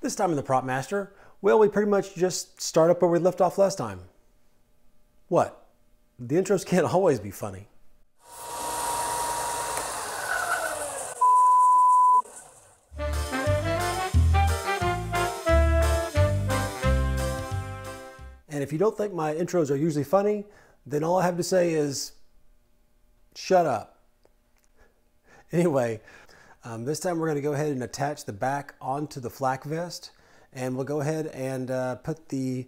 This time in the Prop Master, well, we pretty much just start up where we left off last time. What? The intros can't always be funny. And if you don't think my intros are usually funny, then all I have to say is, shut up. Anyway, this time we're going to go ahead and attach the back onto the flak vest, and we'll go ahead and put the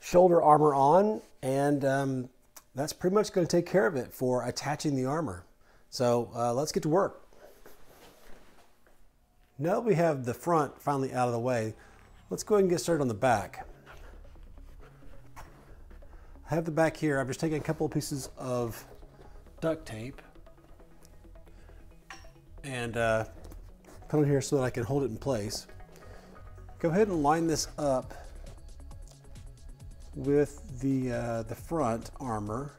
shoulder armor on, and that's pretty much going to take care of it for attaching the armor. So let's get to work. Now that we have the front finally out of the way, let's go ahead and get started on the back. I have the back here. I'm just taking a couple of pieces of duct tape and put it here so that I can hold it in place. Go ahead and line this up with the front armor.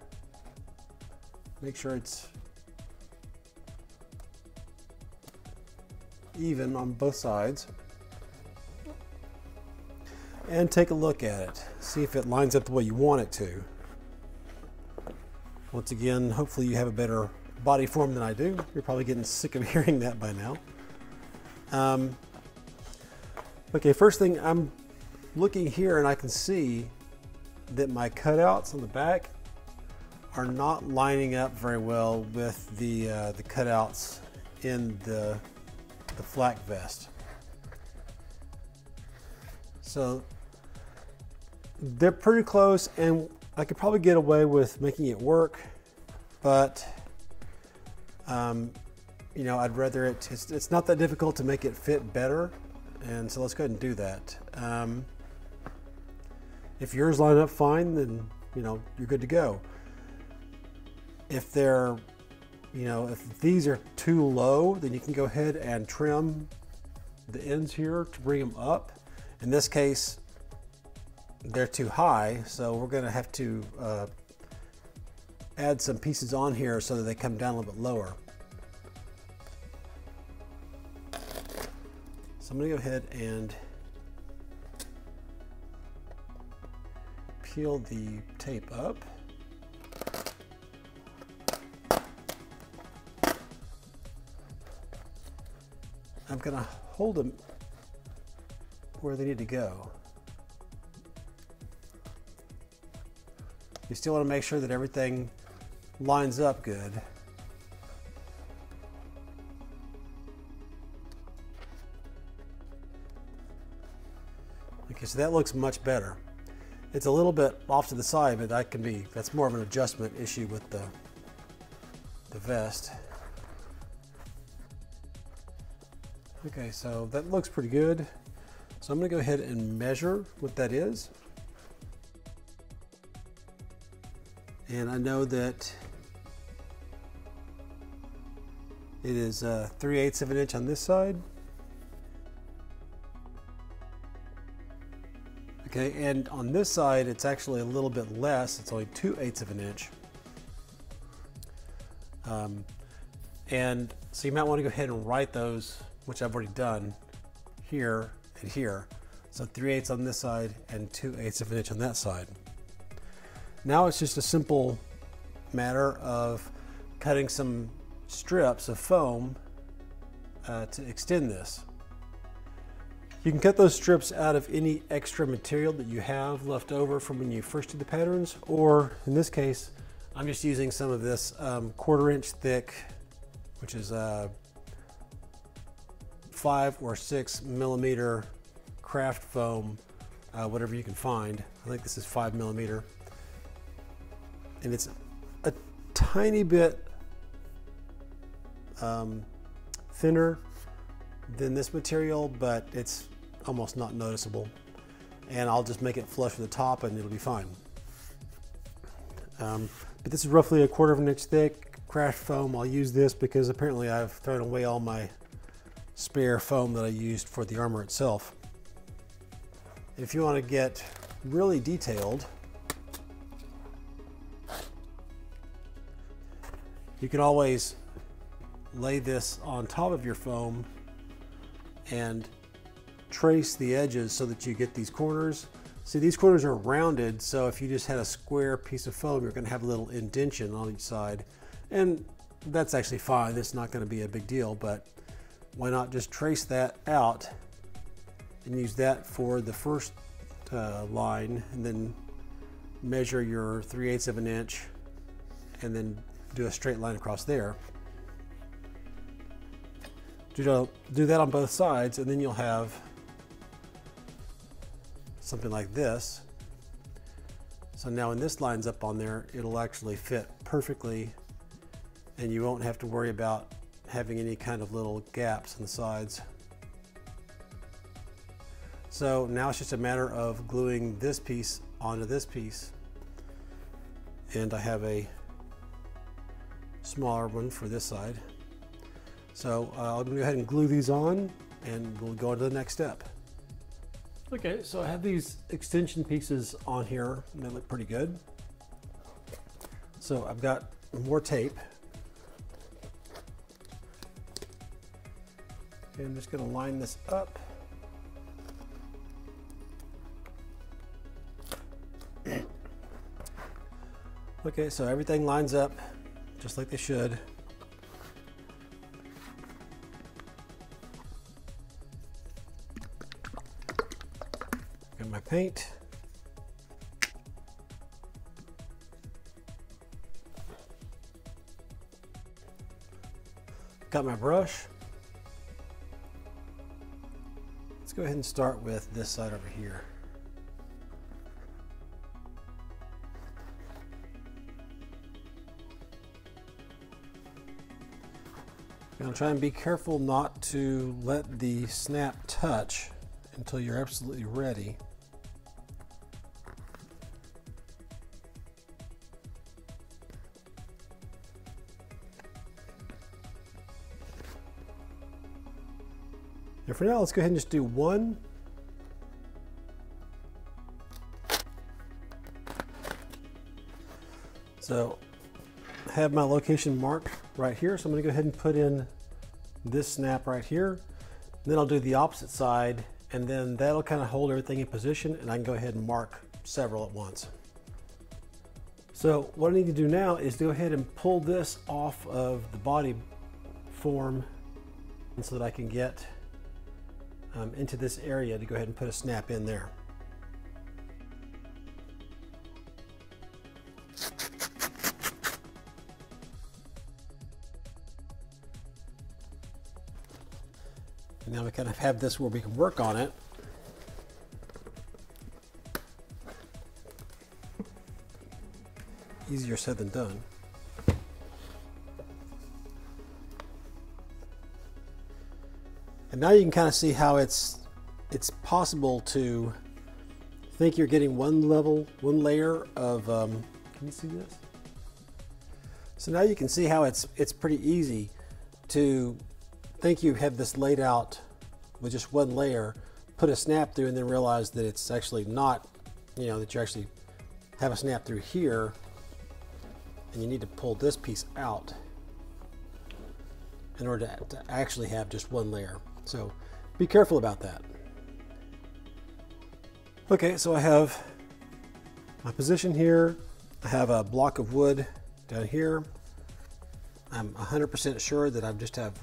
Make sure it's even on both sides. And take a look at it. See if it lines up the way you want it to. Once again, hopefully you have a better body form than I do. You're probably getting sick of hearing that by now. Okay, first thing, I'm looking here and I can see that my cutouts on the back are not lining up very well with the cutouts in the flak vest. So they're pretty close, and I could probably get away with making it work, but you know, I'd rather it's not that difficult to make it fit better, and so let's go ahead and do that. If yours line up fine, then you know you're good to go. If they're, you know, if these are too low, then you can go ahead and trim the ends here to bring them up. In this case, they're too high, so we're going to have to add some pieces on here so that they come down a little bit lower. So I'm going to go ahead and peel the tape up. I'm going to hold them where they need to go. You still want to make sure that everything lines up good. Okay, so that looks much better. It's a little bit off to the side, but that's more of an adjustment issue with the vest. Okay, so that looks pretty good. So I'm going to go ahead and measure what that is. And I know that it is 3/8 of an inch on this side. Okay, and on this side it's actually a little bit less. It's only 2/8 of an inch. And so you might want to go ahead and write those, which I've already done, here and here. So 3/8 on this side and 2/8 of an inch on that side. Now it's just a simple matter of cutting some strips of foam to extend this. You can cut those strips out of any extra material that you have left over from when you first did the patterns, or in this case, I'm just using some of this 1/4 inch thick, which is 5 or 6 millimeter craft foam, whatever you can find. I think this is 5 millimeter. And it's a tiny bit thinner than this material, but it's almost not noticeable. And I'll just make it flush with the top and it'll be fine. But this is roughly 1/4 of an inch thick craft foam. I'll use this because apparently I've thrown away all my spare foam that I used for the armor itself. If you want to get really detailed, you can always lay this on top of your foam and trace the edges so that you get these corners. See, these corners are rounded, so if you just had a square piece of foam, you're going to have a little indentation on each side. And that's actually fine. It's not going to be a big deal, but why not just trace that out and use that for the first line, and then measure your 3/8 of an inch and then do a straight line across there. Do that on both sides, and then you'll have something like this. So now when this lines up on there, it'll actually fit perfectly, and you won't have to worry about having any kind of little gaps in the sides. So now it's just a matter of gluing this piece onto this piece, and I have a smaller one for this side. So I'll go ahead and glue these on, and we'll go to the next step. Okay, so I have these extension pieces on here, and they look pretty good. So I've got more tape. Okay, I'm just going to line this up. Okay, so everything lines up just like they should. Got my paint. Got my brush. Let's go ahead and start with this side over here. Now try and be careful not to let the snap touch until you're absolutely ready. And for now, let's go ahead and just do one. So I have my location marked right here, so I'm going to go ahead and put in this snap right here. And then I'll do the opposite side, and then that'll kind of hold everything in position, and I can go ahead and mark several at once. So what I need to do now is go ahead and pull this off of the body form so that I can get into this area to go ahead and put a snap in there. And now we kind of have this where we can work on it. Easier said than done. And now you can kind of see how it's possible to think you're getting one layer of, can you see this? So now you can see how it's pretty easy to think you have this laid out with just one layer, put a snap through, and then realize that it's actually not, that you actually have a snap through here, and you need to pull this piece out in order to actually have just one layer. So be careful about that. Okay, so I have my position here. I have a block of wood down here. I'm 100% sure that I just have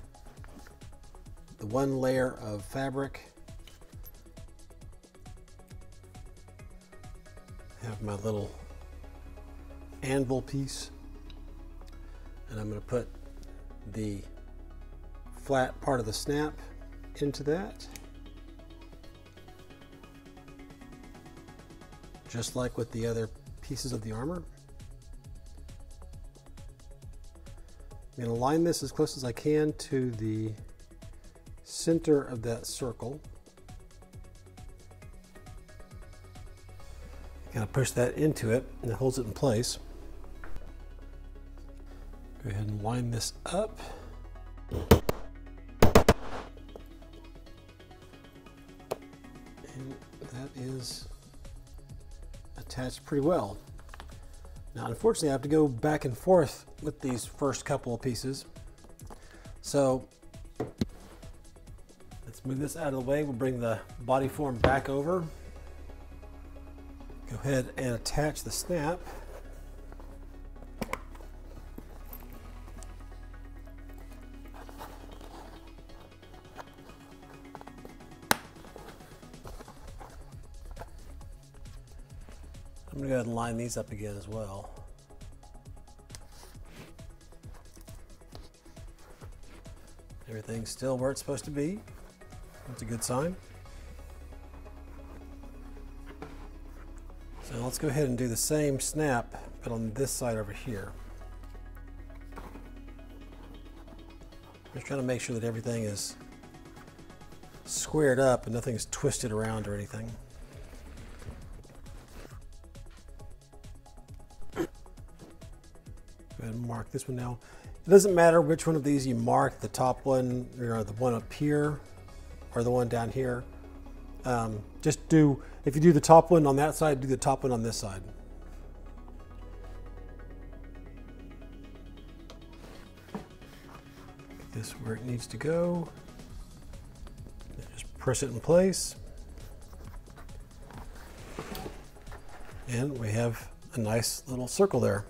the one layer of fabric. I have my little anvil piece, and I'm going to put the flat part of the snap into that, just like with the other pieces of the armor. I'm going to line this as close as I can to the center of that circle. Kind of push that into it, and it holds it in place. Go ahead and line this up. And that is attached pretty well. Now, unfortunately, I have to go back and forth with these first couple of pieces. So let's Let's move this out of the way. We'll bring the body form back over. Go ahead and attach the snap. I'm going to go ahead and line these up again as well. Everything's still where it's supposed to be. That's a good sign. So let's go ahead and do the same snap, but on this side over here. Just trying to make sure that everything is squared up and nothing's twisted around or anything. Go ahead and mark this one now. It doesn't matter which one of these you mark, the top one, or the one up here, or the one down here. Just do, if you do the top one on that side, do the top one on this side. Get this where it needs to go. Just press it in place. And we have a nice little circle there.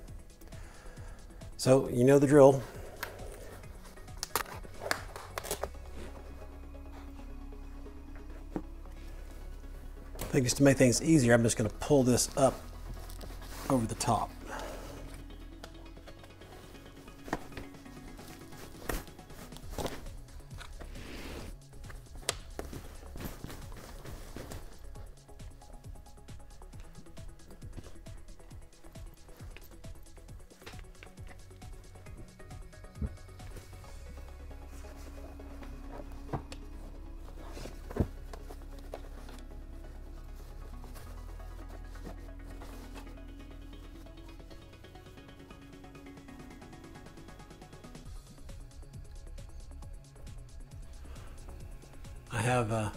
So you know the drill. I think just to make things easier, I'm just going to pull this up over the top. I have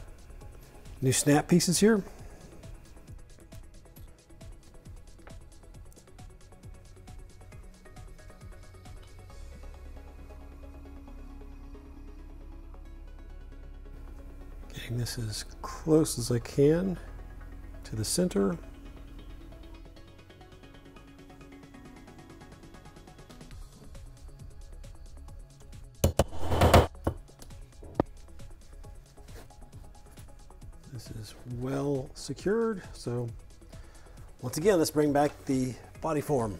new snap pieces here. Getting this as close as I can to the center. This is well secured, so once again, let's bring back the body form.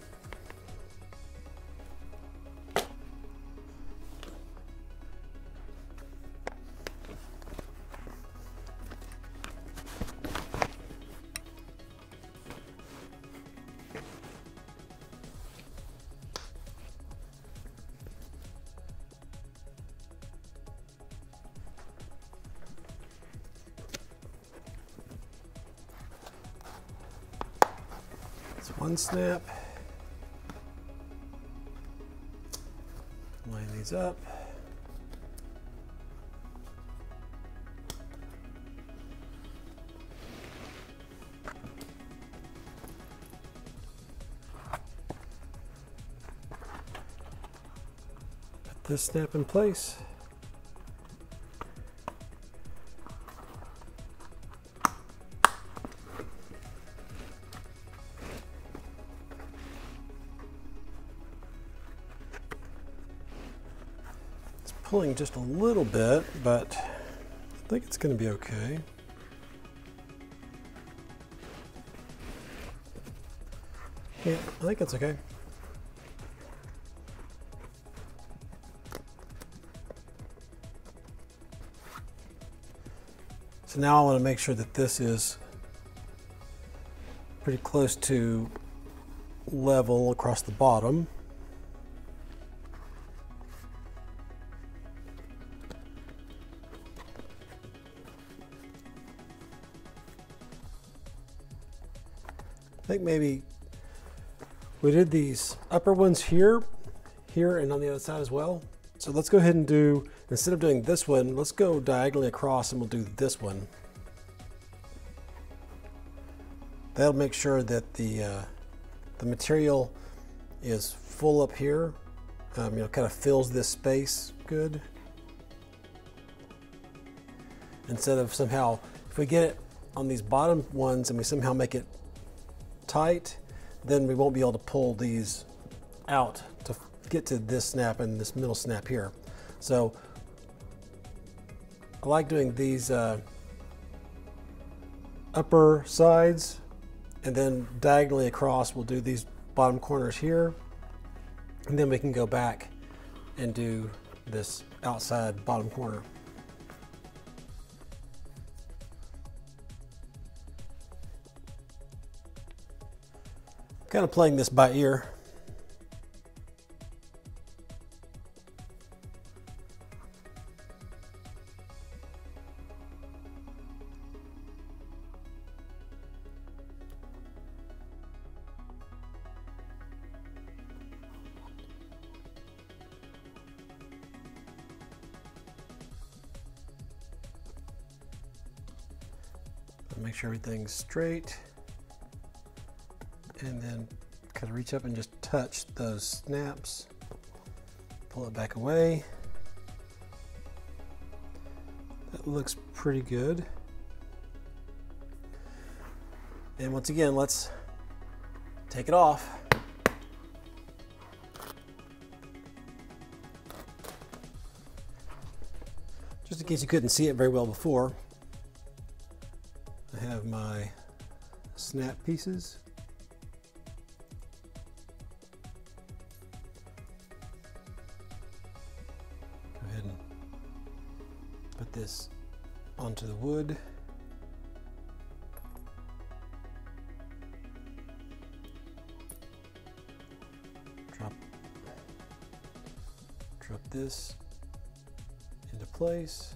One snap, line these up, put this snap in place. Pulling just a little bit, but I think it's going to be okay. Yeah, I think it's okay. So now I want to make sure that this is pretty close to level across the bottom. I think maybe we did these upper ones here, and on the other side as well. So let's go ahead and do, instead of doing this one, let's go diagonally across and we'll do this one. That'll make sure that the material is full up here, you know, kind of fills this space good. instead of somehow, if we get it on these bottom ones and we somehow make it tight, then we won't be able to pull these out to get to this snap and this middle snap here. So I like doing these upper sides, and then diagonally across we'll do these bottom corners here, and then we can go back and do this outside bottom corner. Kind of playing this by ear. Make sure everything's straight, and then kind of reach up and just touch those snaps, pull it back away. That looks pretty good. And once again, let's take it off. Just in case you couldn't see it very well before, I have my snap pieces. Go ahead and put this onto the wood. Drop this into place.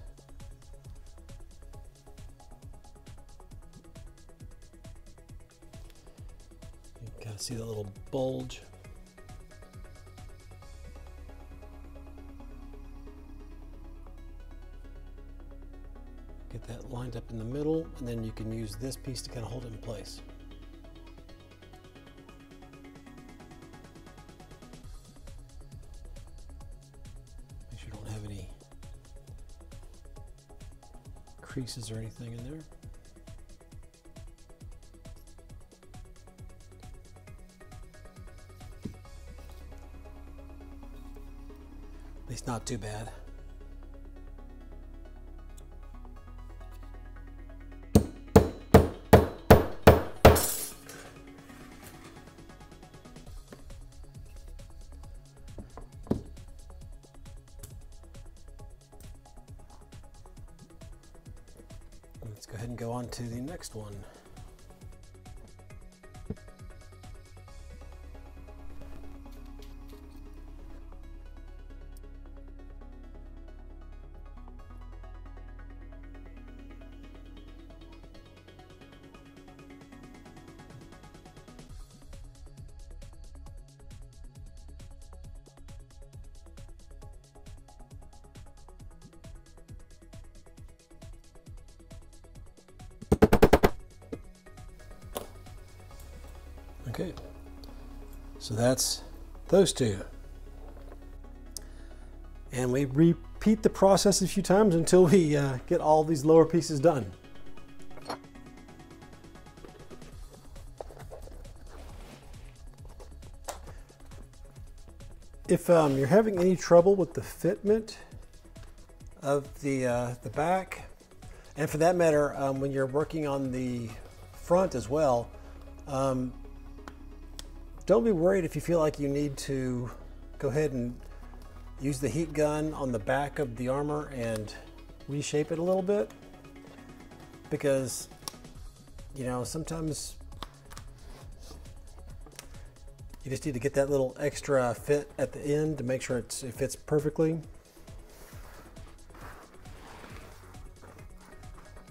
Kind of see the little bulge. Get that lined up in the middle, and then you can use this piece to kind of hold it in place. Make sure you don't have any creases or anything in there. At least not too bad. Let's go ahead and go on to the next one. Okay, so that's those two. And we repeat the process a few times until we get all these lower pieces done. If you're having any trouble with the fitment of the back, and for that matter, when you're working on the front as well, don't be worried if you feel like you need to go ahead and use the heat gun on the back of the armor and reshape it a little bit, because, you know, sometimes you just need to get that little extra fit at the end to make sure it fits perfectly.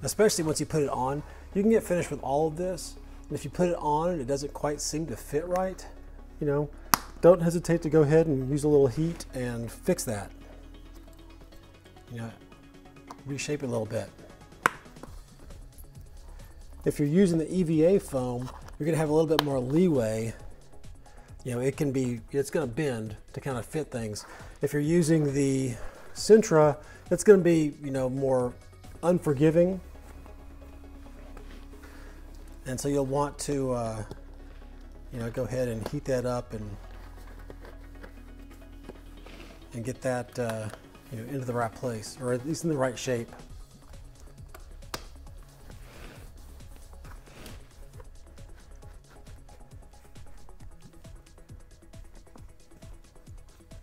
Especially once you put it on. You can get finished with all of this, and if you put it on and it doesn't quite seem to fit right, you know, don't hesitate to go ahead and use a little heat and fix that. You know, reshape it a little bit. If you're using the EVA foam, you're gonna have a little bit more leeway. You know, it's gonna bend to kind of fit things. If you're using the Sintra, it's gonna be, you know, more unforgiving. And so you'll want to, you know, go ahead and heat that up and get that, you know, into the right place, or at least in the right shape.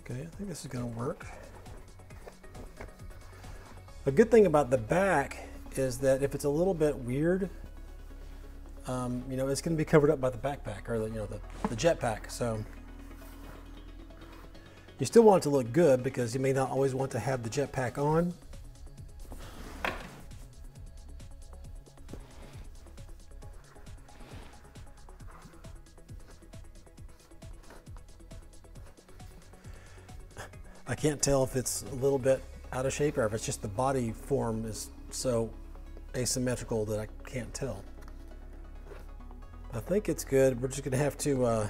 Okay, I think this is going to work. A good thing about the back is that if it's a little bit weird, you know, it's going to be covered up by the backpack, or the, you know, the jetpack. So you still want it to look good, because you may not always want to have the jetpack on. I can't tell if it's a little bit out of shape or if it's just the body form is so asymmetrical that I can't tell. I think it's good. We're just going to have to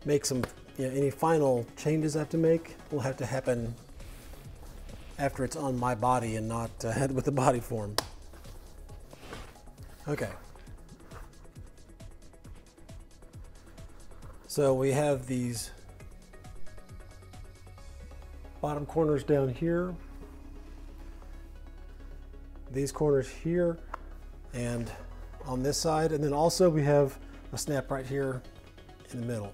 make some, you know, any final changes I have to make will have to happen after it's on my body and not with the body form. Okay. So we have these bottom corners down here, these corners here, and on this side, and then also we have a snap right here in the middle.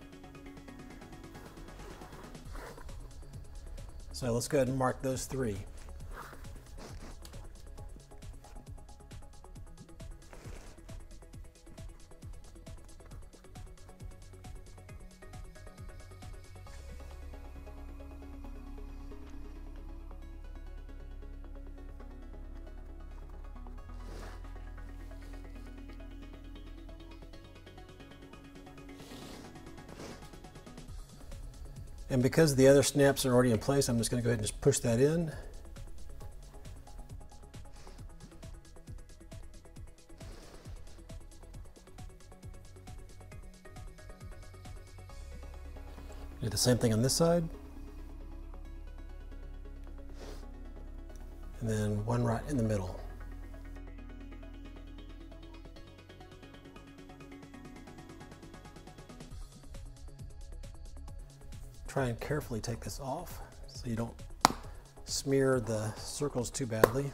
So let's go ahead and mark those three. And because the other snaps are already in place, I'm just going to go ahead and just push that in. Do the same thing on this side. And then one right in the middle. Try and carefully take this off so you don't smear the circles too badly.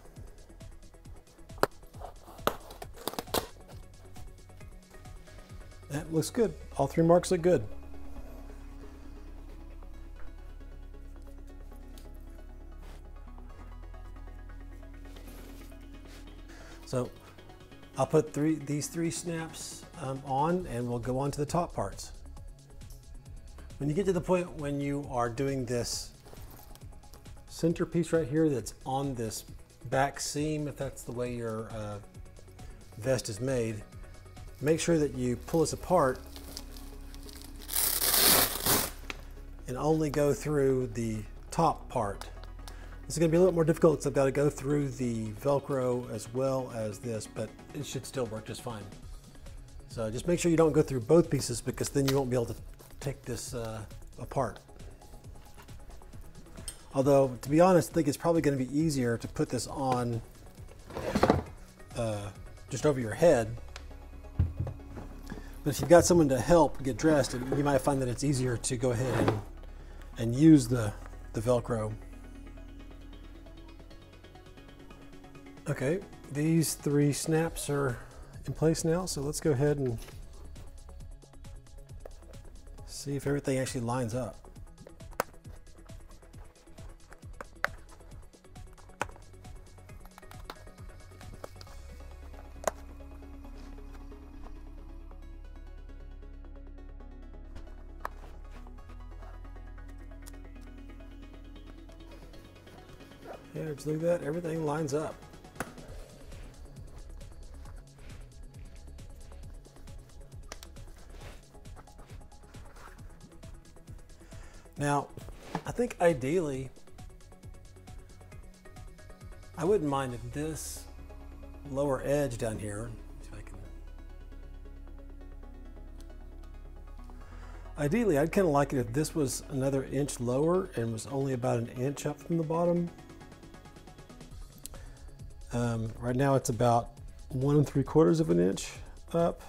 That looks good. All three marks look good. So I'll put these three snaps on, and we'll go on to the top parts. When you get to the point when you are doing this center piece right here that's on this back seam, if that's the way your vest is made, make sure that you pull this apart and only go through the top part. This is going to be a little more difficult because I've got to go through the Velcro as well as this, but it should still work just fine. So just make sure you don't go through both pieces, because then you won't be able to take this apart. Although, to be honest, I think it's probably going to be easier to put this on just over your head. But if you've got someone to help get dressed, you might find that it's easier to go ahead and use the Velcro. Okay, these three snaps are in place now, so let's go ahead and see if everything actually lines up. Yeah, just look at that, everything lines up. Now, I think ideally, I wouldn't mind if this lower edge down here, see if I can. Ideally, I'd kind of like it if this was another inch lower and was only about an inch up from the bottom. Right now it's about 1 3/4 of an inch up.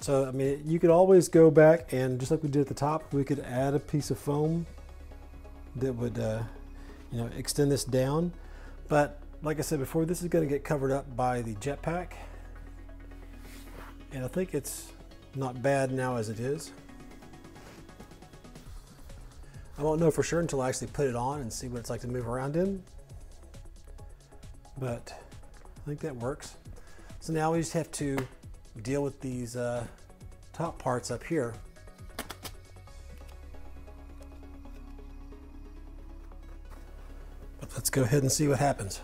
So, I mean, you could always go back and just like we did at the top, we could add a piece of foam that would, you know, extend this down. But like I said before, this is going to get covered up by the jetpack. And I think it's not bad now as it is. I won't know for sure until I actually put it on and see what it's like to move around in. But I think that works. So now we just have to deal with these top parts up here. But let's go ahead and see what happens.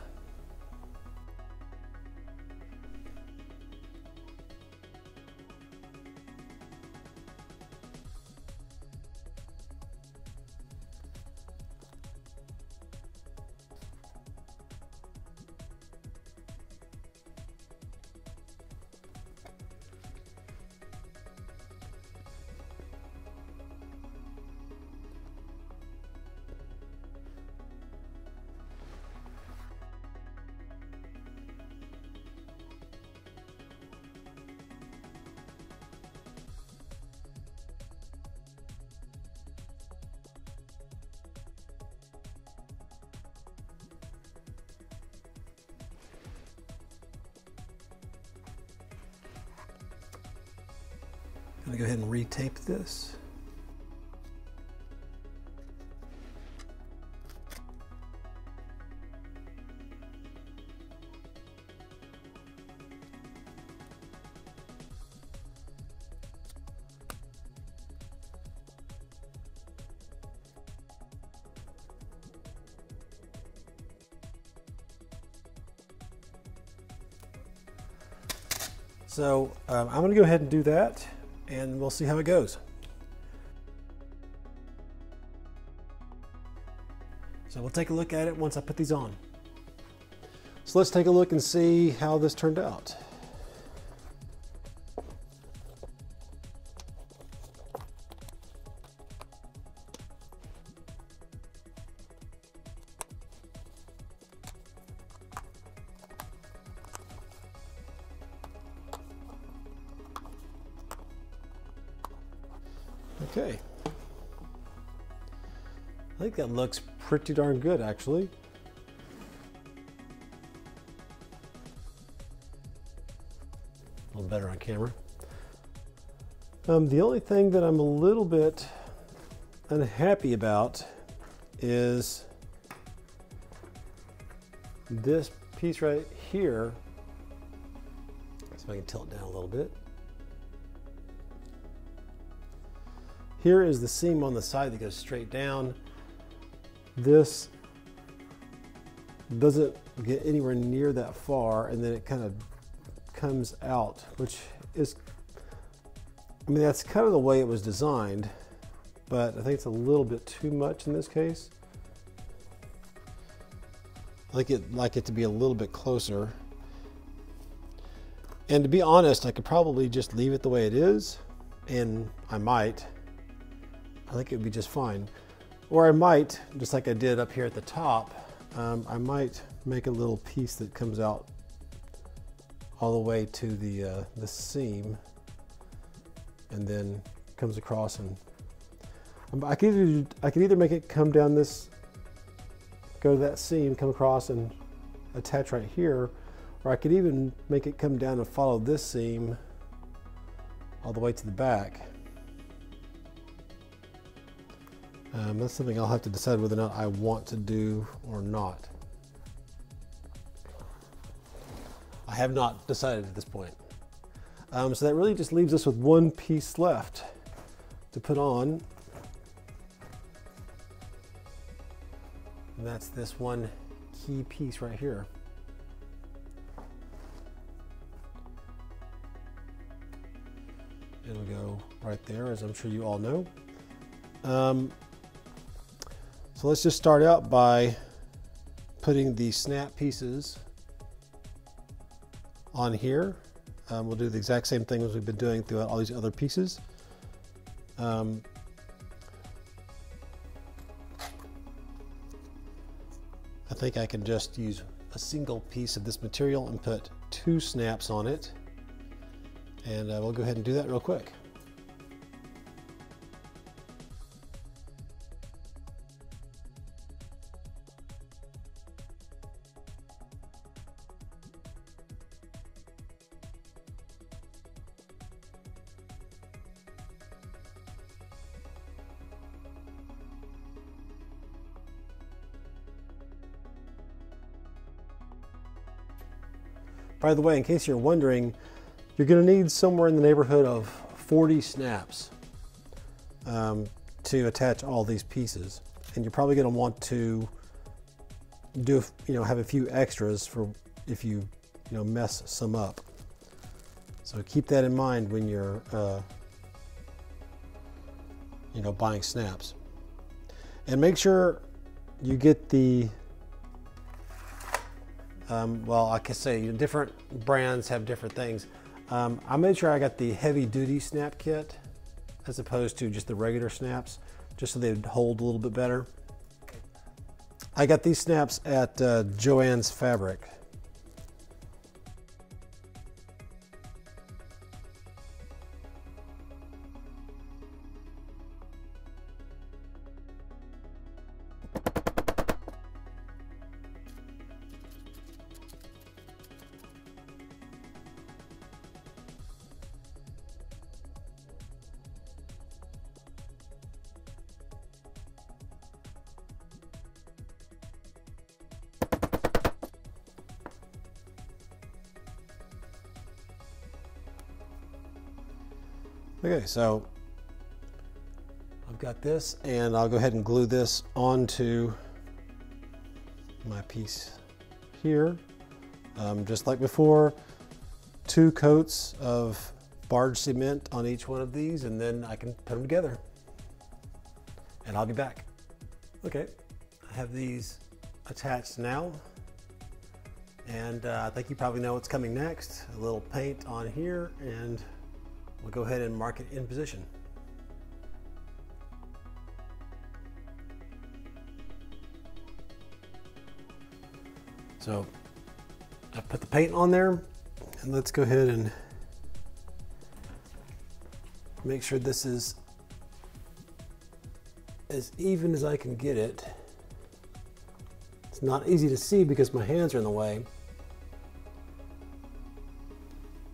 I'm going to go ahead and retape this. So I'm going to go ahead and do that, and we'll see how it goes. So we'll take a look at it once I put these on. So let's take a look and see how this turned out. Okay, I think that looks pretty darn good actually. A little better on camera. The only thing that I'm a little bit unhappy about is this piece right here. So I can tilt it down a little bit. Here is the seam on the side that goes straight down. This doesn't get anywhere near that far, and then it kind of comes out, which is, I mean, that's kind of the way it was designed, but I think it's a little bit too much in this case. I like it to be a little bit closer. And to be honest, I could probably just leave it the way it is, and I might. I think it would be just fine. Or I might, just like I did up here at the top, I might make a little piece that comes out all the way to the seam and then comes across, and I could either make it come down this, go to that seam, come across and attach right here, or I could even make it come down and follow this seam all the way to the back. That's something I'll have to decide whether or not I want to do or not. I have not decided at this point. So that really just leaves us with one piece left to put on. And that's this one key piece right here. It'll go right there, as I'm sure you all know. So let's just start out by putting the snap pieces on here. We'll do the exact same thing as we've been doing throughout all these other pieces. I think I can just use a single piece of this material and put 2 snaps on it. And we'll go ahead and do that real quick. By the way, in case you're wondering, you're going to need somewhere in the neighborhood of 40 snaps to attach all these pieces. And you're probably going to want to do, have a few extras for if you, mess some up. So keep that in mind when you're, buying snaps. And make sure you get the well, I can say different brands have different things. I made sure I got the heavy duty snap kit as opposed to just the regular snaps, just so they'd hold a little bit better. I got these snaps at Joann's Fabric. Okay, so I've got this, and I'll go ahead and glue this onto my piece here. Just like before, 2 coats of barge cement on each one of these, and then I can put them together. And I'll be back. Okay, I have these attached now, and I think you probably know what's coming next. A little paint on here, and we'll go ahead and mark it in position. So I put the paint on there, and let's go ahead and make sure this is as even as I can get it. It's not easy to see because my hands are in the way.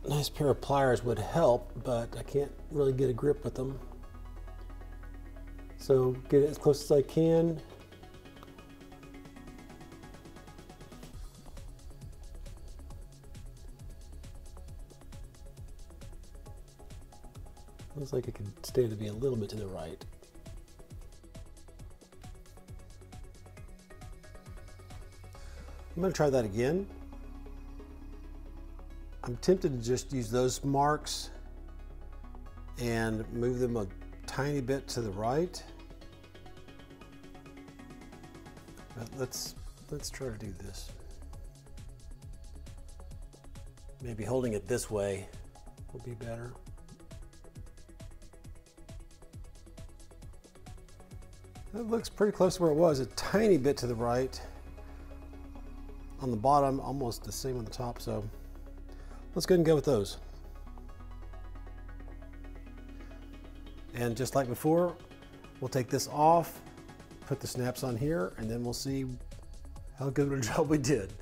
Nice pair of pliers would help, but I can't really get a grip with them. So get it as close as I can. Looks like it can stand to be a little bit to the right. I'm going to try that again. I'm tempted to just use those marks and move them a tiny bit to the right. But let's try to do this. Maybe holding it this way will be better. That looks pretty close to where it was, a tiny bit to the right. On the bottom, almost the same on the top, so let's go ahead and go with those. And just like before, we'll take this off, put the snaps on here, and then we'll see how good of a job we did.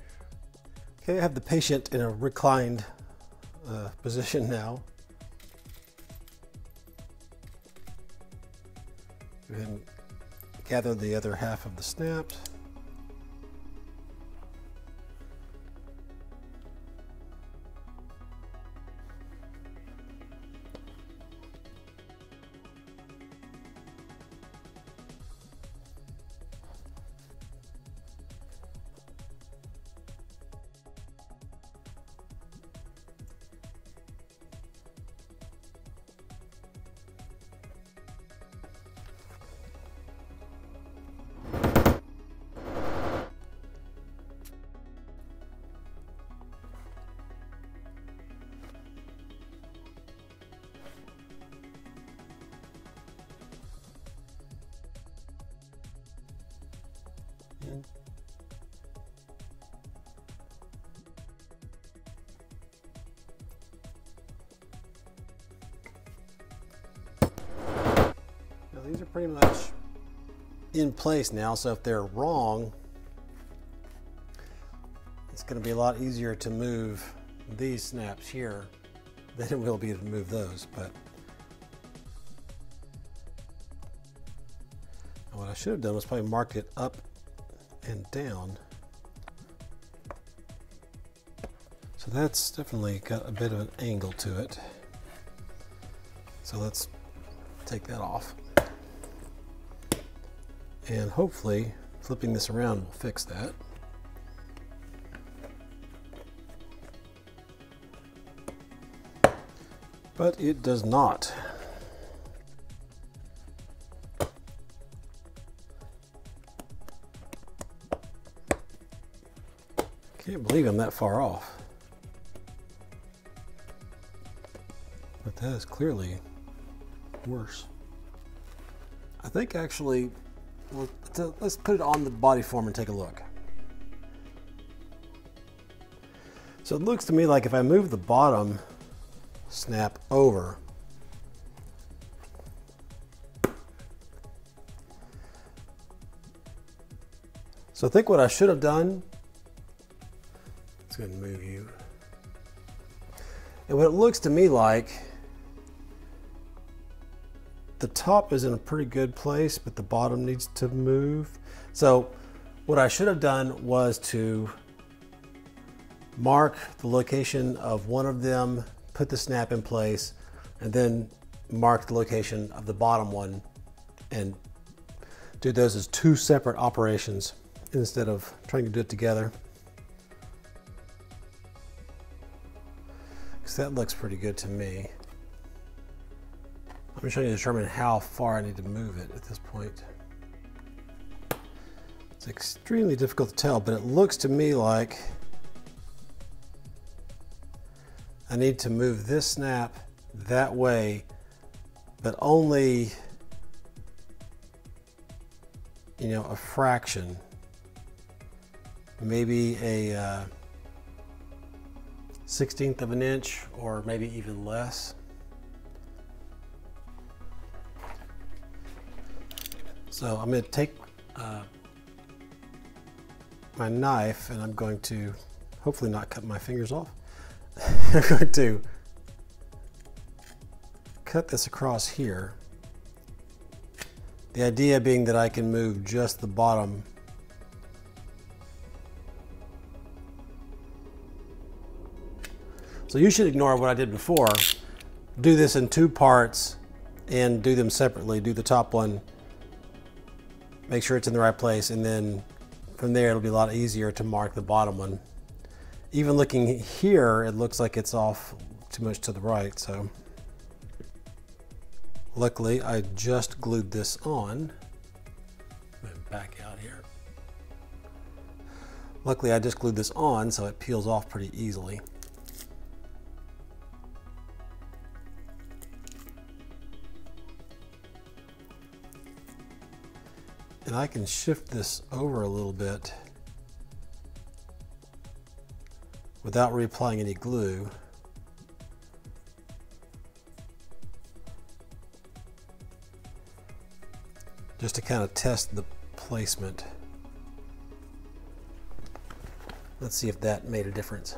Okay, I have the patient in a reclined position now. Go ahead and gather the other half of the snaps. these are pretty much in place now, so if they're wrong, it's going to be a lot easier to move these snaps here than it will be to move those. But what I should have done was probably mark it up and down. So that's definitely got a bit of an angle to it. So let's take that off. And hopefully flipping this around will fix that. But it does not. Can't believe I'm that far off. But that is clearly worse. I think actually, let's put it on the body form and take a look. So it looks to me like if I move the bottom snap over, so I think what I should have done, let's go ahead and move you. And what it looks to me like, the top is in a pretty good place, but the bottom needs to move. So what I should have done was to mark the location of one of them, put the snap in place, and then mark the location of the bottom one and do those as two separate operations instead of trying to do it together. Because that looks pretty good to me. I'm trying to determine how far I need to move it at this point. It's extremely difficult to tell, but it looks to me like I need to move this snap that way, but only, you know, a fraction. Maybe a 1/16 of an inch, or maybe even less. So I'm going to take my knife, and I'm going to hopefully not cut my fingers off. I'm going to cut this across here. The idea being that I can move just the bottom. So you should ignore what I did before. Do this in two parts and do them separately. Do the top one, make sure it's in the right place, and then from there it'll be a lot easier to mark the bottom one. Even looking here, it looks like it's off too much to the right, so luckily I just glued this on. Back out here. Luckily I just glued this on so it peels off pretty easily. And I can shift this over a little bit without reapplying any glue. Just to kind of test the placement. Let's see if that made a difference.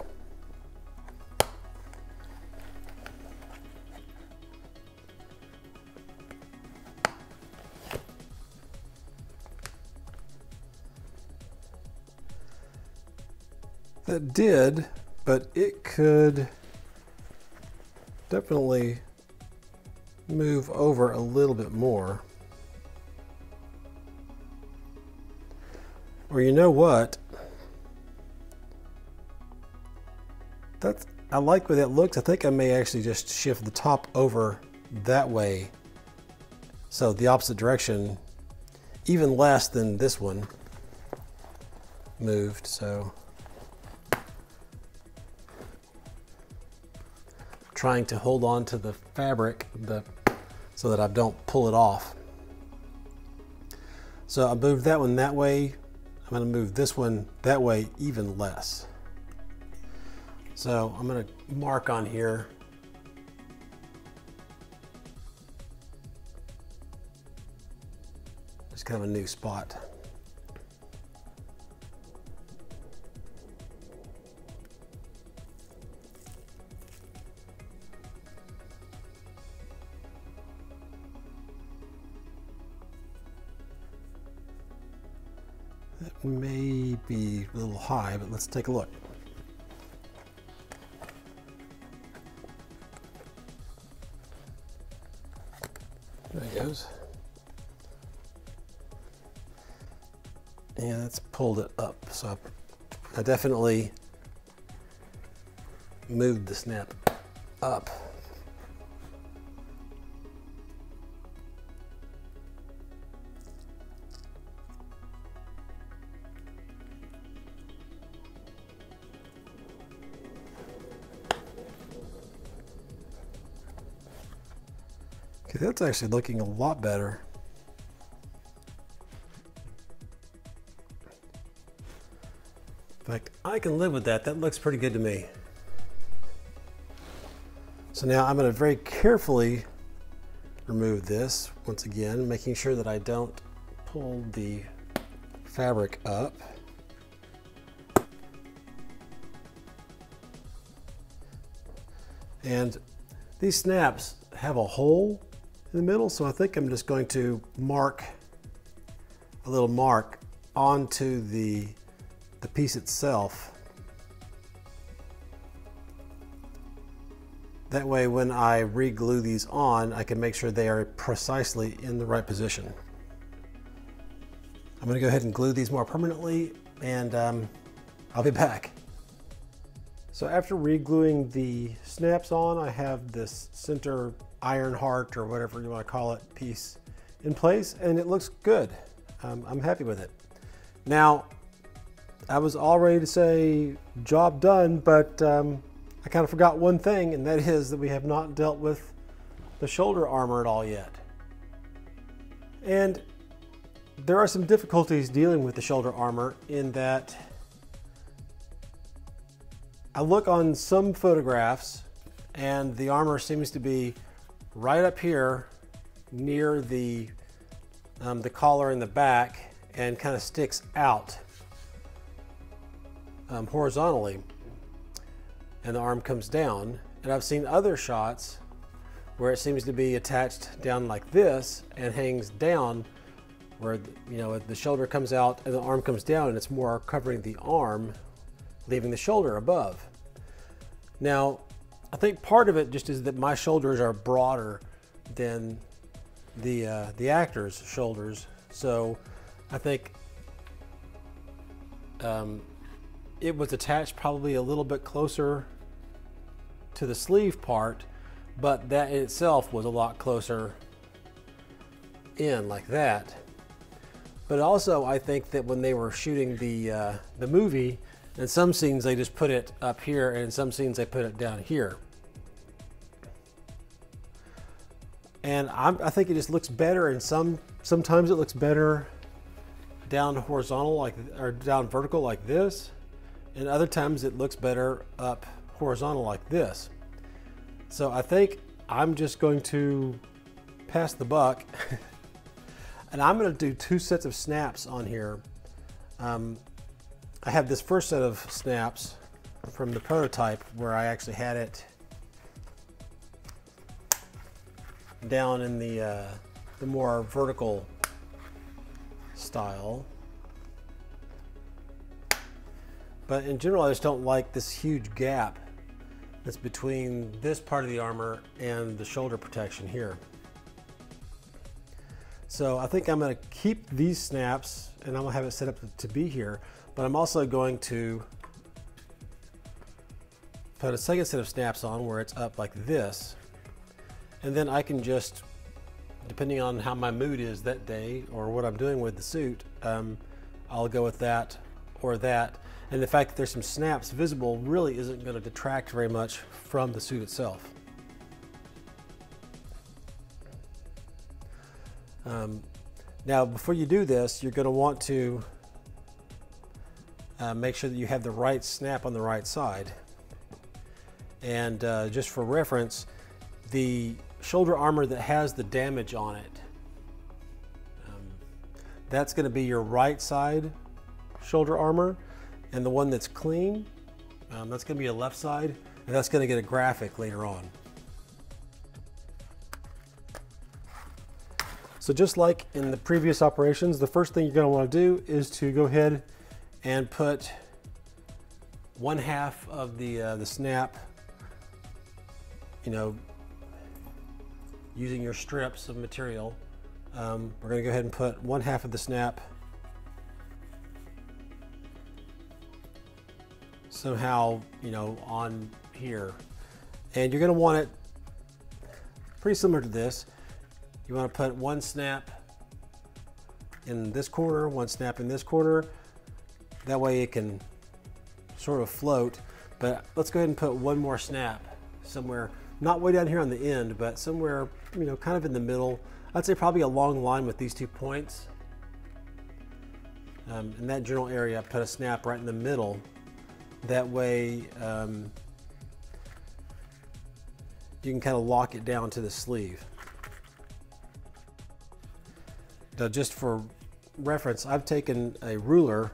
That did, but it could definitely move over a little bit more. Or you know what? I like the way that looks. I think I may actually just shift the top over that way. So the opposite direction, even less than this one moved, so. Trying to hold on to the fabric so that I don't pull it off. So I moved that one that way. I'm going to move this one that way even less. So I'm going to mark on here. kind of a new spot. That may be a little high, but let's take a look. There it goes. And it's pulled it up. So I definitely moved the snap up. Okay, that's actually looking a lot better. In fact, I can live with that. That looks pretty good to me. So now I'm going to very carefully remove this once again, making sure that I don't pull the fabric up. And these snaps have a hole in the middle, so I think I'm just going to mark a little mark onto the piece itself. That way when I re-glue these on, I can make sure they are precisely in the right position. I'm going to go ahead and glue these more permanently, and I'll be back. So after re-gluing the snaps on, I have this center iron heart, or whatever you want to call it, piece in place, and it looks good. I'm happy with it. Now, I was all ready to say job done, but I kind of forgot one thing, and that is that we have not dealt with the shoulder armor at all yet. And there are some difficulties dealing with the shoulder armor in that I look on some photographs and the armor seems to be right up here near the collar in the back and kind of sticks out horizontally, and the arm comes down. And I've seen other shots where it seems to be attached down like this and hangs down, where the shoulder comes out and the arm comes down, and it's more covering the arm, leaving the shoulder above. Now, I think part of it just is that my shoulders are broader than the actor's shoulders, so I think it was attached probably a little bit closer to the sleeve part, but that in itself was a lot closer in like that. But also, I think that when they were shooting the movie, in some scenes they just put it up here, and in some scenes they put it down here. And I think it just looks better, and sometimes it looks better down horizontal or down vertical like this, and other times it looks better up horizontal like this. So I think I'm just going to pass the buck and I'm going to do 2 sets of snaps on here. I have this first set of snaps from the prototype where I actually had it down in the more vertical style. But in general, I just don't like this huge gap that's between this part of the armor and the shoulder protection here. So I think I'm going to keep these snaps, and I'm going to have it set up to be here, but I'm also going to put a second set of snaps on where it's up like this, and then I can just, depending on how my mood is that day or what I'm doing with the suit, I'll go with that or that. And the fact that there's some snaps visible really isn't going to detract very much from the suit itself. Now, before you do this, you're going to want to make sure that you have the right snap on the right side. And just for reference, the shoulder armor that has the damage on it, that's going to be your right side shoulder armor, and the one that's clean, that's going to be your left side, and that's going to get a graphic later on. So just like in the previous operations, the first thing you're going to want to do is to go ahead and put 1/2 of the snap, you know, using your strips of material. We're going to go ahead and put 1/2 of the snap somehow, you know, on here. And you're going to want it pretty similar to this. You want to put one snap in this corner, one snap in this corner. That way it can sort of float. But let's go ahead and put one more snap somewhere, not way down here on the end, but somewhere, you know, kind of in the middle. I'd say probably along the line with these 2 points. In that general area, put a snap right in the middle. That way you can kind of lock it down to the sleeve. Now, just for reference, I've taken a ruler,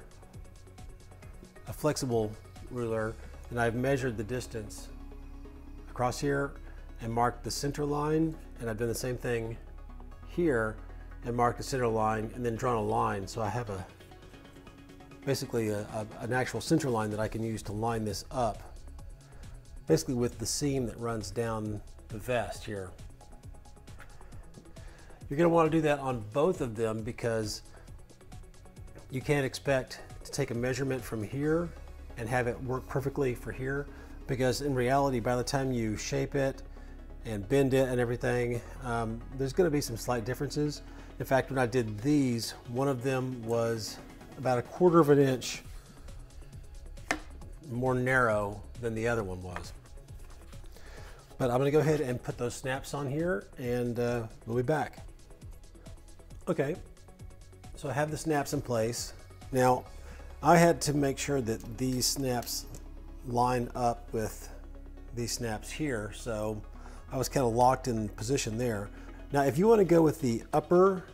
a flexible ruler, and I've measured the distance across here and marked the center line, and I've done the same thing here and marked the center line and then drawn a line. So I have basically an actual center line that I can use to line this up, basically with the seam that runs down the vest here. You're going to want to do that on both of them because you can't expect to take a measurement from here and have it work perfectly for here, because in reality, by the time you shape it and bend it and everything, there's going to be some slight differences. In fact, when I did these, one of them was about 1/4 of an inch more narrow than the other one was. But I'm going to go ahead and put those snaps on here, and we'll be back. Okay, so I have the snaps in place. Now, I had to make sure that these snaps line up with these snaps here, so I was kind of locked in position there. Now, if you want to go with the upper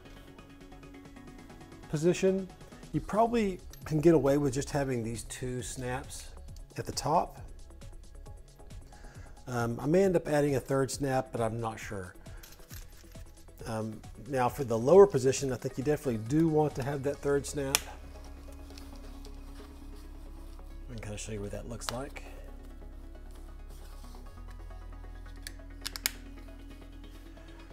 position, you probably can get away with just having these 2 snaps at the top. I may end up adding a 3rd snap, but I'm not sure. Now for the lower position, I think you definitely do want to have that 3rd snap. I can kind of show you what that looks like.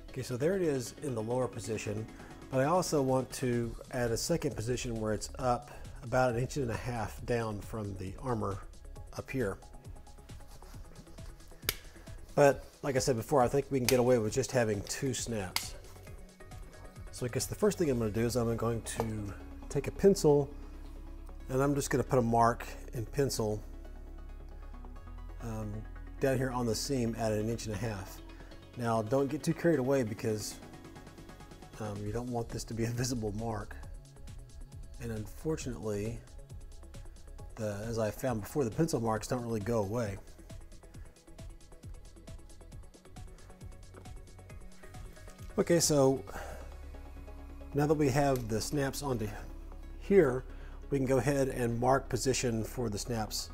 Okay, so there it is in the lower position, but I also want to add a second position where it's up about 1.5 inches down from the armor up here. But like I said before, I think we can get away with just having 2 snaps. So I guess the first thing I'm going to do is I'm going to take a pencil, and I'm just going to put a mark in pencil down here on the seam at 1.5 inches. Now don't get too carried away, because you don't want this to be a visible mark. And unfortunately, as I found before, the pencil marks don't really go away. Okay, so now that we have the snaps onto here, we can go ahead and mark position for the snaps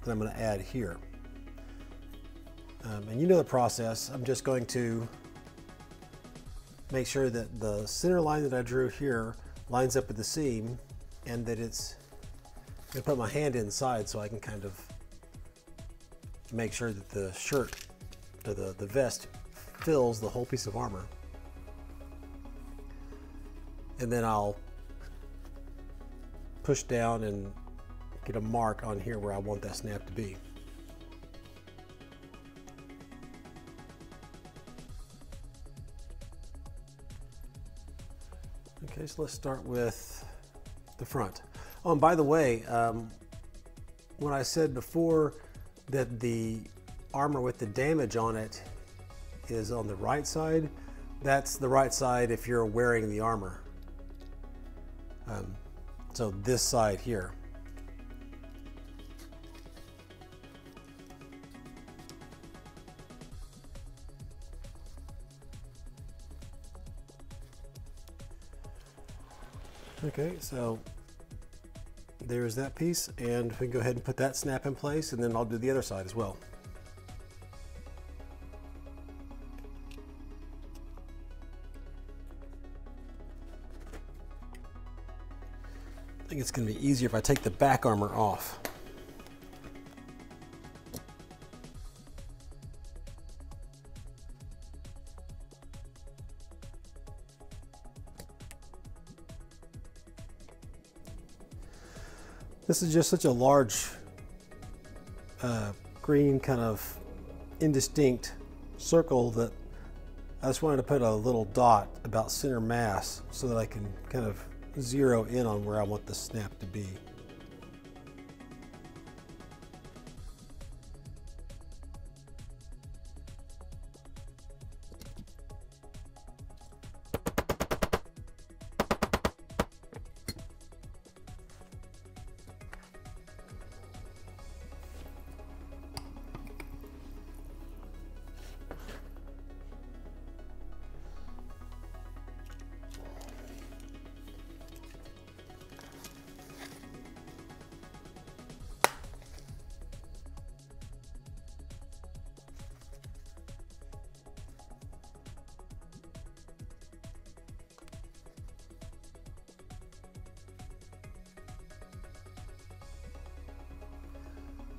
that I'm going to add here. And you know the process. I'm just going to make sure that the center line that I drew here lines up with the seam, and that it's I'm going to put my hand inside so I can kind of make sure that the shirt, the vest, fills the whole piece of armor. And then I'll push down and get a mark on here where I want that snap to be. Okay, so let's start with the front. Oh, and by the way, when I said before that the armor with the damage on it is on the right side, that's the right side if you're wearing the armor. So this side here. Okay, so there's that piece, and we can go ahead and put that snap in place, and then I'll do the other side as well. I think it's going to be easier if I take the back armor off. This is just such a large green kind of indistinct circle that I just wanted to put a little dot about center mass so that I can kind of zero in on where I want the snap to be.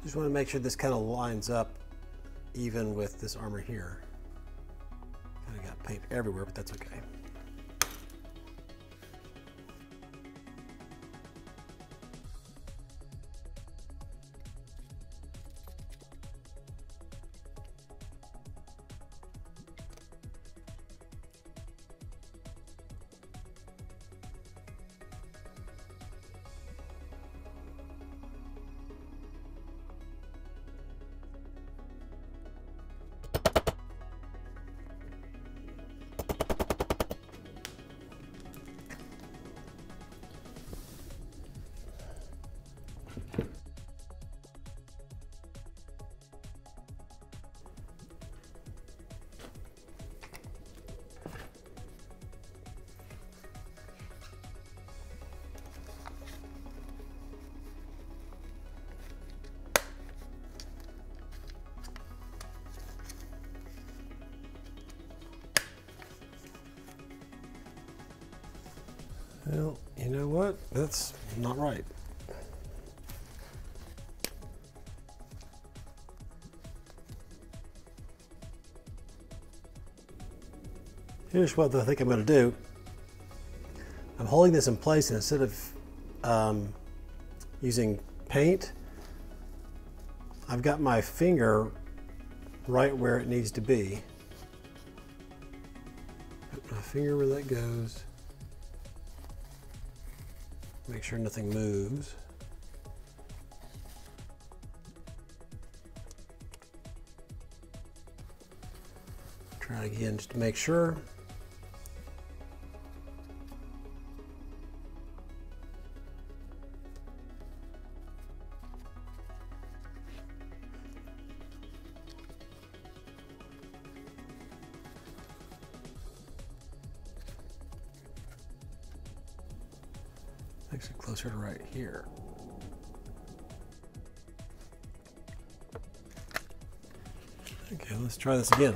Just want to make sure this kind of lines up even with this armor here. Kind of got paint everywhere, but that's okay. Well, you know what? That's not right. Here's what I think I'm going to do. I'm holding this in place, and instead of using paint, I've got my finger right where it needs to be. Put my finger where that goes. Make sure nothing moves. Try again just to make sure. Actually closer to right here. Okay, let's try this again.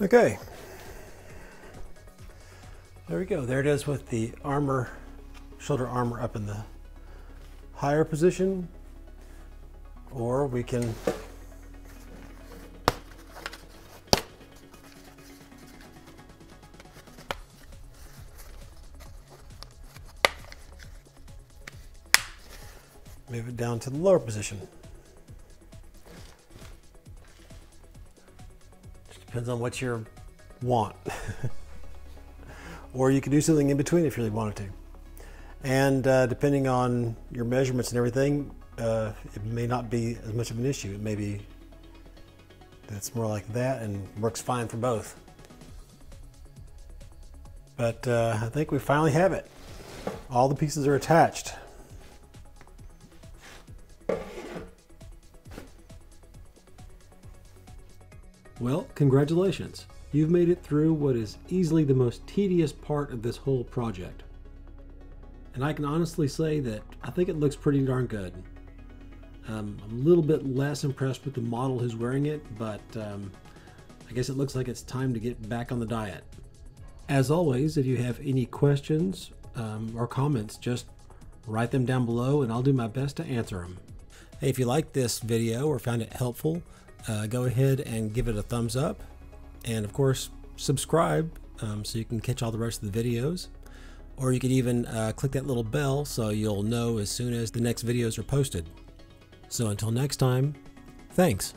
Okay, there we go. There it is with the armor, shoulder armor up in the higher position, or we can move it down to the lower position. Depends on what you want. Or you can do something in between if you really wanted to. And depending on your measurements and everything, it may not be as much of an issue. It may be that's more like that and works fine for both. But I think we finally have it. All the pieces are attached. Well, congratulations. You've made it through what is easily the most tedious part of this whole project. And I can honestly say that I think it looks pretty darn good. I'm a little bit less impressed with the model who's wearing it, but I guess it looks like it's time to get back on the diet. As always, if you have any questions or comments, just write them down below and I'll do my best to answer them. Hey, if you liked this video or found it helpful, go ahead and give it a thumbs up, and of course subscribe so you can catch all the rest of the videos, or you can even click that little bell so you'll know as soon as the next videos are posted. So until next time, thanks.